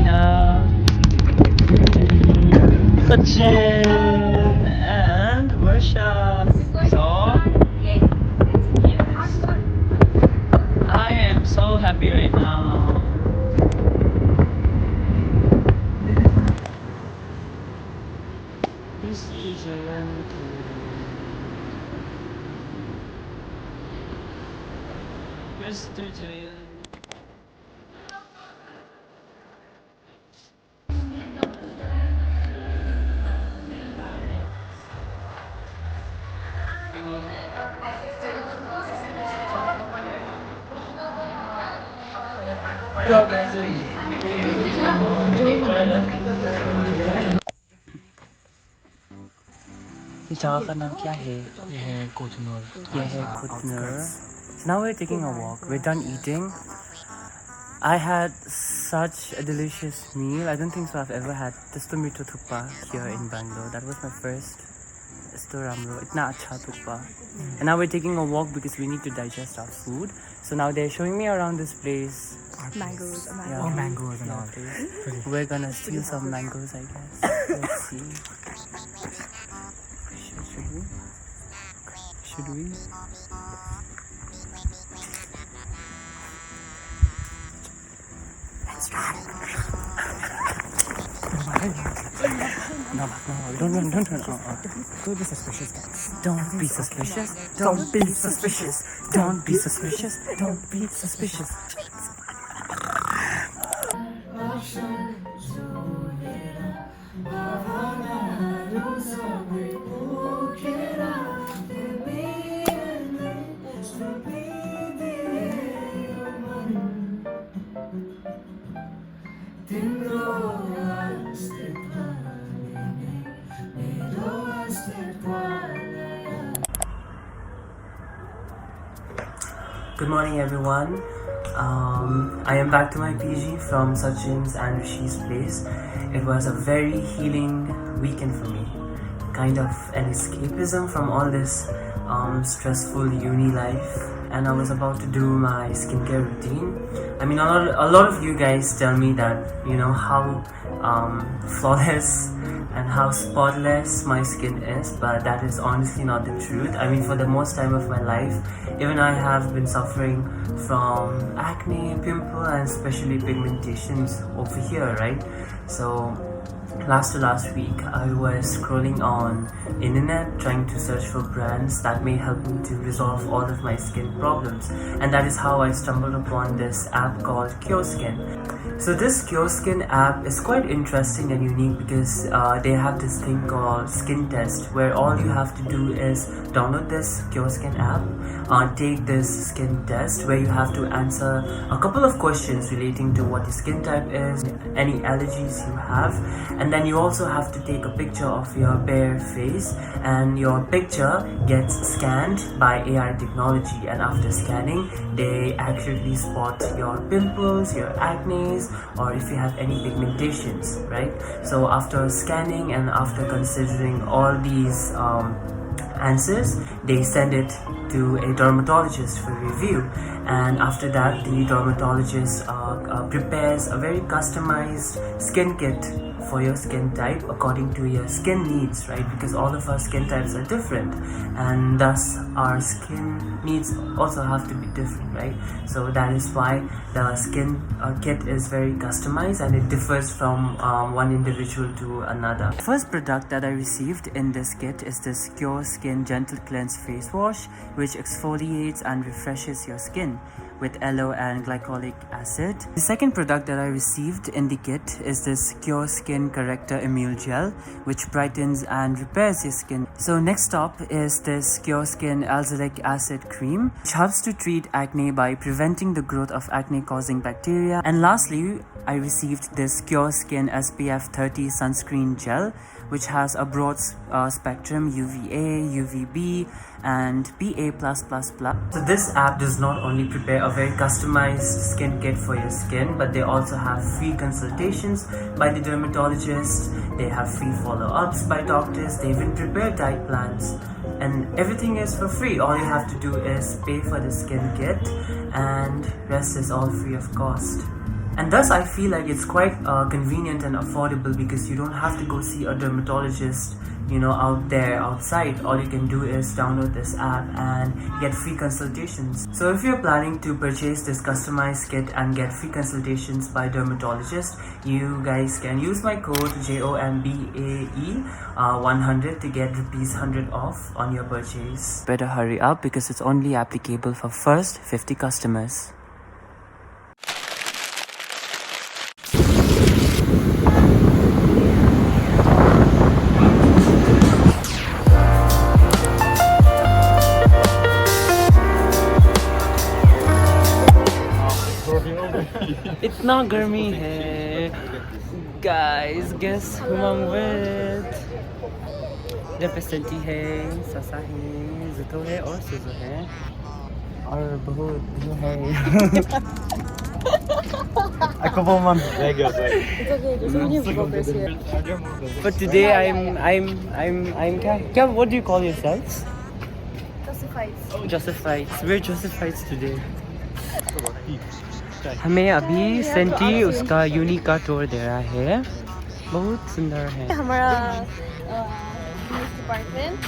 Karina, Sachin, and Varsha. So, I am so happy right now. Mr. Jayan. इस जगह का नाम क्या है? ये है कोचनूर. ये है Kutner. So now we're taking a walk. We're done eating. I had such a delicious meal. I don't think so I've ever had testo mito thukpa here in Bangalore. That was my first testo ramro. Itna acha thukpa. And now we're taking a walk because we need to digest our food. So now they're showing me around this place. Mangoes. Yeah. Oh, mangoes and all. We're gonna steal some mangoes, I guess. Let's see. Should we? Let's try. No, don't run. Don't be suspicious, guys. Don't be suspicious. Don't be suspicious. Don't be suspicious. Don't be suspicious. Good morning, everyone. I am back to my PG from Sachin's and Rishi's place. It was a very healing weekend for me. Kind of an escapism from all this stressful uni life. And I was about to do my skincare routine. I mean, a lot of you guys tell me that, you know, how flawless and how spotless my skin is, but that is honestly not the truth. I mean, for the most time of my life, even I have been suffering from acne, pimple, and especially pigmentations over here, right? So last week I was scrolling on internet trying to search for brands that may help me to resolve all of my skin problems, and that is how I stumbled upon this app called CureSkin. So this CureSkin app is quite interesting and unique because they have this thing called skin test, where all you have to do is download this CureSkin app, take this skin test where you have to answer a couple of questions relating to what your skin type is, any allergies you have, and then you also have to take a picture of your bare face, and your picture gets scanned by AI technology, and after scanning they accurately spot your pimples, your acne, or if you have any pigmentations, right? So after scanning and after considering all these answers, they send it to a dermatologist for review, and after that the dermatologist prepares a very customized skin kit for your skin type according to your skin needs, right? Because all of our skin types are different, and thus our skin needs also have to be different, right? So that is why the skin kit is very customized, and it differs from one individual to another. First product that I received in this kit is this CureSkin Gentle Cleanse Face Wash, which exfoliates and refreshes your skin with aloe and glycolic acid. The second product that I received in the kit is this CureSkin Corrector Emule Gel, which brightens and repairs your skin. So next up is this CureSkin Azelaic Acid Cream, which helps to treat acne by preventing the growth of acne-causing bacteria. And lastly, I received this CureSkin SPF 30 Sunscreen Gel, which has a broad spectrum UVA, UVB, and PA+++. So this app does not only prepare a very customized skin kit for your skin, but they also have free consultations by the dermatologist, they have free follow-ups by doctors, they even prepare diet plans, and everything is for free. All you have to do is pay for the skin kit, and rest is all free of cost. And thus I feel like it's quite convenient and affordable because you don't have to go see a dermatologist, out there outside. All you can do is download this app and get free consultations. So if you're planning to purchase this customized kit and get free consultations by dermatologists, you guys can use my code JOMBAE 100 to get ₹100 off on your purchase. Better hurry up because it's only applicable for first 50 customers. इतना गर्मी है guys, guess who I'm with? Representing है, ससा है, ज़ुतो है और सुज़ो है और बहुत जो है Ako po, ma'am. It's okay, there's only vloggers here. But today I'm क्या what do you call yourselves? Josephites. We're Josephites today. हमें अभी सेंटी उसका यूनिक का टूर दे रहा है, बहुत सुंदर है। हमारा department.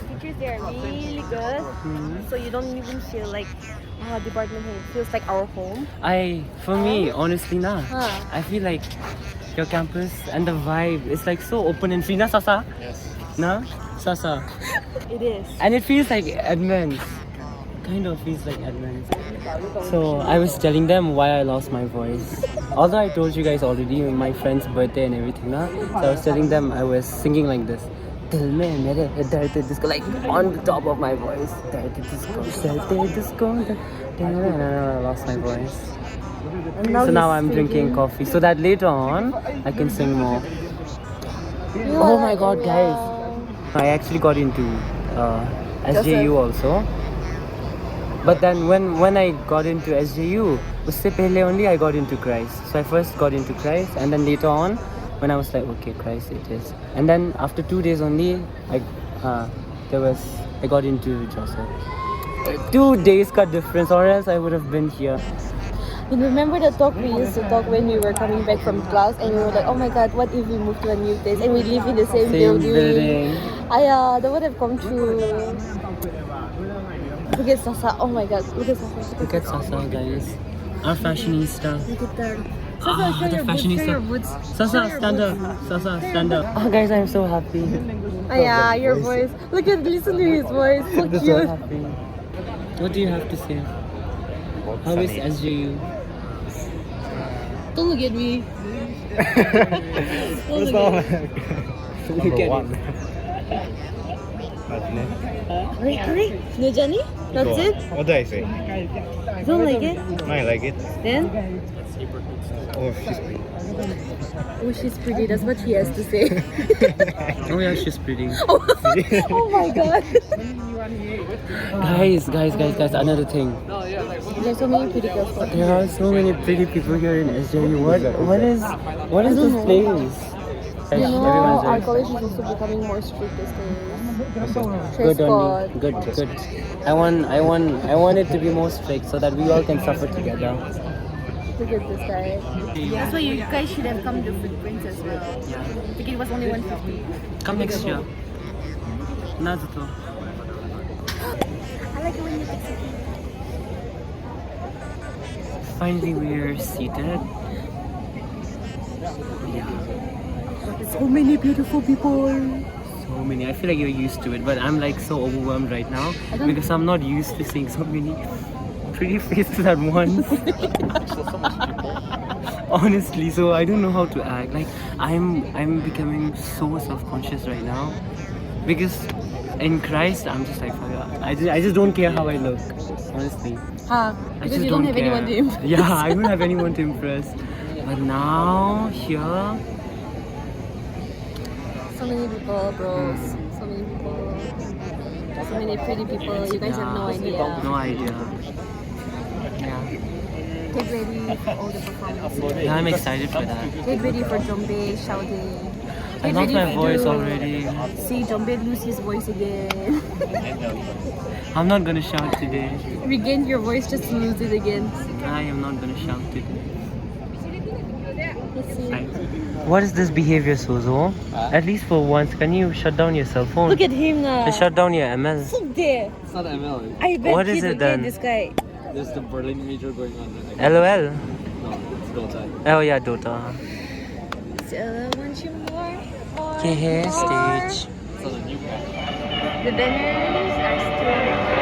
Teachers there are really good. So you don't even feel like department here. It feels like our home. For me, honestly, I feel like your campus and the vibe is like so open and free. Na Sasa? Yes. Na Sasa? It is. And it feels like admins. Kind of feels like admins. So I was telling them why I lost my voice. Although I told you guys already, my friend's birthday and everything, so I was telling them I was singing like this. Dil mein mere dard disco, like on the top of my voice. Dard disco. And I lost my voice. And So now I'm drinking coffee so that later on I can sing more. Oh my god, guys. I actually got into SJU also. But then when I got into SJU, usse pehle only I got into Christ. So I first got into Christ and then later on when I was like, okay, Christ it is. And then after 2 days only, I got into Joseph. 2 days ka difference, or else I would have been here. You remember the talk we used to talk when we were coming back from class and we were like, oh my god, what if we move to a new place and we live in the same building? That would have come true. Look at Sasa, oh my god, look at Sasa. Look at Sasa, guys. Our fashionista. Look at that. Sasa, show the your boots, fashionista. show your boots. Sasa, stand up. Sasa, stand up. Oh, guys, I'm so happy. Your voice. Listen to his voice. So I'm so cute. happy. What do you have to say? How is SJU? Don't look at me. What's wrong? Look at it. Hurry. No, Johnny? That's it? What do I say? You don't like it? No, I like it. Then? Oh, she's pretty. Oh, she's pretty. That's what she has to say. Oh yeah, she's pretty. Oh my god. Guys, another thing. There's so many pretty girls. There are so many pretty people here in SJU. What is this place? You know, Everyone's our there. college is also becoming more strict these days. Good on me. Good. I want it to be more strict so that we all can suffer together. Look at this guy. That's why you guys should have come to Footprints as well. Yeah. Ticket was only 150. Come next year. Nazuto. I like it when you take selfie. Finally, we're seated. Yeah. So many beautiful people. So many. I feel like you're used to it, but I'm like so overwhelmed right now because I'm not used to seeing so many pretty faces at once. Honestly, so I don't know how to act. Like I'm becoming so self-conscious right now because in Christ I'm just like, I just don't care how I look. Honestly. Because you don't have anyone to impress. Yeah, I don't have anyone to impress. But now here. So many people, bros. So many people. So many pretty people. You guys have no idea. No idea. Yeah. Get ready for all the performances. Yeah, I'm excited for that. Get ready for Jombe shouting. I lost my voice already. See Jombe lose his voice again. I'm not gonna shout today. Regain your voice just to lose it again. I am not gonna shout today. See? What is this behavior, Suzo? At least for once, can you shut down your cell phone? Look at him now. Just shut down your ML. Look there. It's not ML. I bet What is he's it looking at then? this guy. There's the Berlin major going on. LOL. No, it's Dota. Oh yeah, Dota. So I want you more. Okay, here, stage. It's on a new map. The banners are still.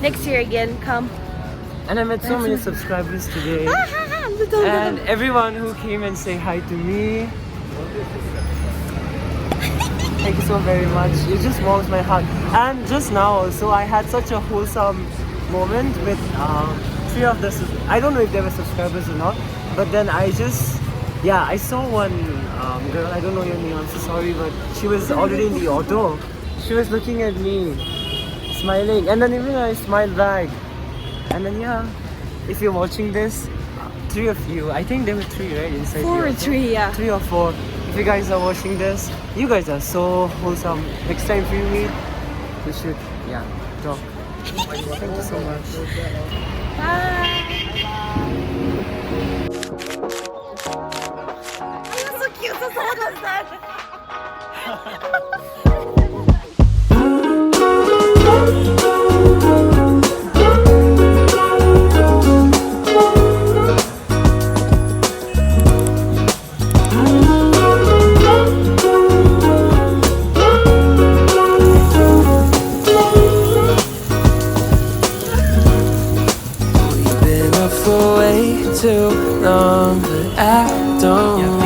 Next year again, come. And I met so many subscribers today. And everyone who came and say hi to me. Thank you so very much. It just warms my heart. And just now also, I had such a wholesome moment with 3 of the... I don't know if they were subscribers or not. But then I just... Yeah, I saw one girl, I don't know your name, I'm so sorry, but she was already in the auto. She was looking at me, smiling, and then even I smiled back. And then yeah, if you're watching this, 3 of you, I think there were 3, right? Inside 4 or the auto. 3, yeah. 3 or 4. If you guys are watching this, you guys are so wholesome. Next time if you meet, we should, yeah, talk. Thank you so much. Bye. You're so cute. So someone was that. Too long, but I don't